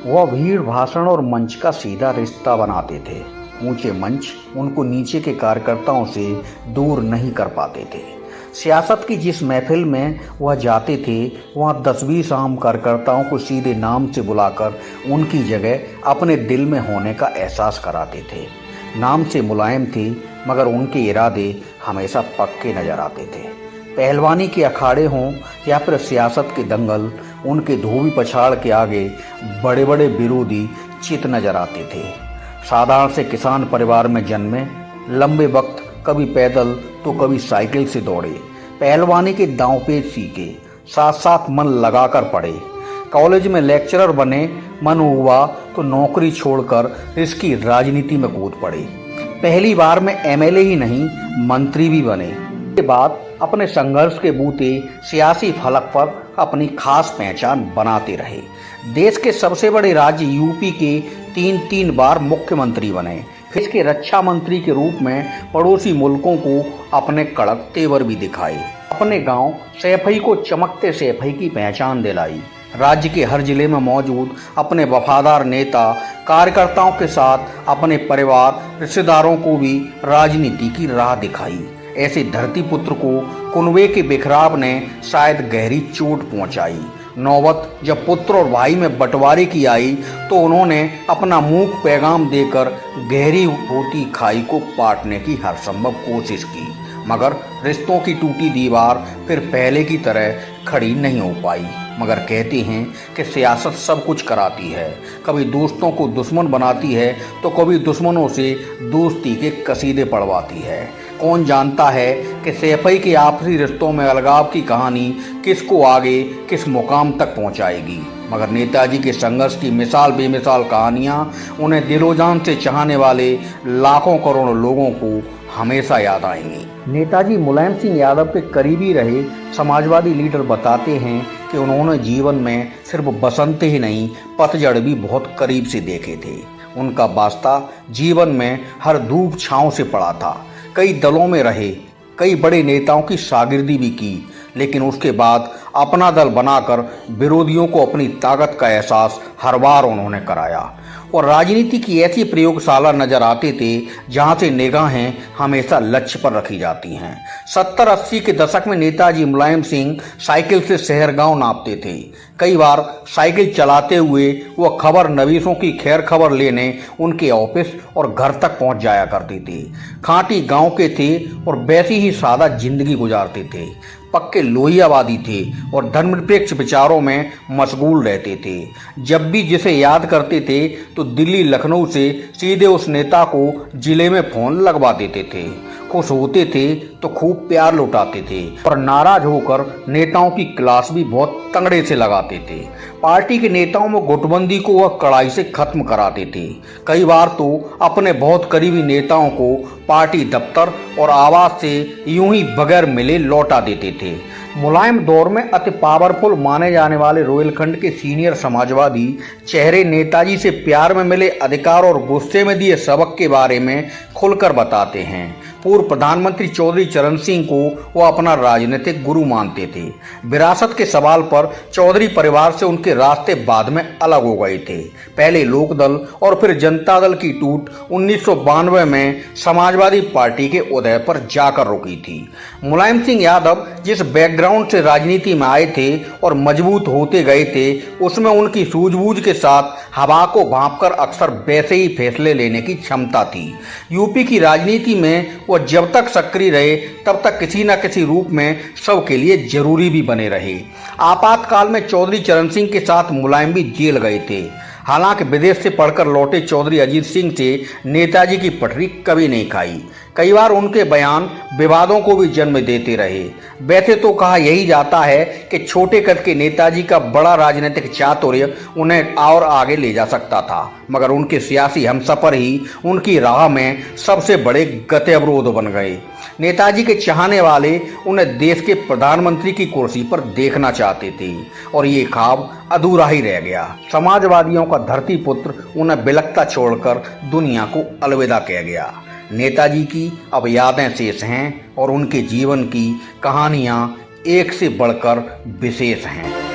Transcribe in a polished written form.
वह भीड़, भाषण और मंच का सीधा रिश्ता बनाते थे। ऊंचे मंच उनको नीचे के कार्यकर्ताओं से दूर नहीं कर पाते थे। सियासत की जिस महफिल में वह जाते थे, वहाँ 10-20 आम कार्यकर्ताओं को सीधे नाम से बुलाकर उनकी जगह अपने दिल में होने का एहसास कराते थे। नाम से मुलायम थे, मगर उनके इरादे हमेशा पक्के नजर आते थे। पहलवानी के अखाड़े हों या फिर सियासत के दंगल, उनके धोबी पछाड़ के आगे बड़े बड़े विरोधी चित नजर आते थे। साधारण से किसान परिवार में जन्मे, लंबे वक्त कभी पैदल तो कभी साइकिल से दौड़े, पहलवानी के दांवपेच सीखे, साथ साथ मन लगाकर पढ़े। कॉलेज में लेक्चरर बने, मन हुआ तो नौकरी छोड़कर इसकी राजनीति में कूद पड़े। पहली बार में एमएलए ही नहीं, मंत्री भी बने। के बाद अपने संघर्ष के बूते सियासी फलक पर अपनी खास पहचान बनाते रहे। देश के सबसे बड़े राज्य यूपी के 3 बार मुख्यमंत्री बने। फिर इसके रक्षा मंत्री के रूप में पड़ोसी मुल्कों को अपने कड़क तेवर भी दिखाए। अपने गांव सैफई को चमकते सैफई की पहचान दिलाई। राज्य के हर जिले में मौजूद अपने वफादार नेता कार्यकर्ताओं के साथ अपने परिवार रिश्तेदारों को भी राजनीति की राह दिखाई। ऐसे धरती पुत्र को कुनबे के बिखराव ने शायद गहरी चोट पहुंचाई। नौबत जब पुत्र और भाई में बंटवारे की आई तो उन्होंने अपना मूक पैगाम देकर गहरी होती खाई को पाटने की हर संभव कोशिश की, मगर रिश्तों की टूटी दीवार फिर पहले की तरह खड़ी नहीं हो पाई। मगर कहते हैं कि सियासत सब कुछ कराती है, कभी दोस्तों को दुश्मन बनाती है तो कभी दुश्मनों से दोस्ती के कसीदे पढ़वाती है। कौन जानता है कि सैफई के आपसी रिश्तों में अलगाव की कहानी किसको आगे किस मुकाम तक पहुंचाएगी। मगर नेताजी के संघर्ष की मिसाल बेमिसाल कहानियां उन्हें दिलोजान से चाहने वाले लाखों करोड़ों लोगों को हमेशा याद आएंगी। नेताजी मुलायम सिंह यादव के करीबी रहे समाजवादी लीडर बताते हैं कि उन्होंने जीवन में सिर्फ बसंत ही नहीं, पतझड़ भी बहुत करीब से देखे थे। उनका वास्ता जीवन में हर धूप छांव से पड़ा था। कई दलों में रहे, कई बड़े नेताओं की शागिर्दी भी की, लेकिन उसके बाद अपना दल बनाकर विरोधियों को अपनी ताकत का एहसास हर बार उन्होंने कराया। और राजनीति की ऐसी प्रयोगशाला नजर आते थे जहां से निगाहें हमेशा लक्ष्य पर रखी जाती हैं। 70-80 के दशक में नेताजी मुलायम सिंह साइकिल से शहर गांव नापते थे। कई बार साइकिल चलाते हुए वह खबर नवीसों की खैर खबर लेने उनके ऑफिस और घर तक पहुंच जाया करते थे। खांटी गांव के थे और वैसी ही सादा जिंदगी गुजारते थे। पक्के लोहियावादी थे और धर्मनिरपेक्ष विचारों में मशगूल रहते थे। जब भी जिसे याद करते थे तो दिल्ली लखनऊ से सीधे उस नेता को जिले में फोन लगवा देते थे। खुश होते थे तो खूब प्यार लुटाते थे और नाराज होकर नेताओं की क्लास भी बहुत तंगड़े से लगाते थे। पार्टी के नेताओं में गुटबंदी को वह कड़ाई से खत्म कराते थे। कई बार तो अपने बहुत करीबी नेताओं को पार्टी दफ्तर और आवास से यूं ही बगैर मिले लौटा देते थे। मुलायम दौर में अति पावरफुल माने जाने वाले रोहिलखंड के सीनियर समाजवादी चेहरे नेताजी से प्यार में मिले अधिकार और गुस्से में दिए सबक के बारे में खुलकर बताते हैं। पूर्व प्रधानमंत्री चौधरी चरण सिंह को वो अपना राजनीतिक गुरु मानते थे। विरासत के सवाल पर चौधरी परिवार से उनके रास्ते बाद में अलग हो गए थे। पहले लोकदल और फिर जनता दल की टूट 1992 में समाजवादी पार्टी के उदय पर जाकर रुकी थी। मुलायम सिंह यादव जिस बैकग्राउंड से राजनीति में आए थे और मजबूत होते गए थे, उसमें उनकी सूझबूझ के साथ हवा को भांपकर अक्सर वैसे ही फैसले लेने की क्षमता थी। यूपी की राजनीति में वो जब तक सक्रिय रहे तब तक किसी न किसी रूप में सबके लिए जरूरी भी बने रहे। आपातकाल में चौधरी चरण सिंह के साथ मुलायम भी जेल गए थे। हालांकि विदेश से पढ़कर लौटे चौधरी अजीत सिंह से नेताजी की पटरी कभी नहीं खाई। कई बार उनके बयान विवादों को भी जन्म देते रहे। वैसे तो कहा यही जाता है कि छोटे कद के नेताजी का बड़ा राजनीतिक चातुर्य उन्हें और आगे ले जा सकता था, मगर उनके सियासी हमसफर ही उनकी राह में सबसे बड़े गति अवरोध बन गए। नेताजी के चाहने वाले उन्हें देश के प्रधानमंत्री की कुर्सी पर देखना चाहते थे और ये ख्वाब अधूरा ही रह गया। समाजवादियों का धरती पुत्र उन्हें बिलखता छोड़कर दुनिया को अलविदा कह गया। नेताजी की अब यादें शेष हैं और उनके जीवन की कहानियां एक से बढ़कर विशेष हैं।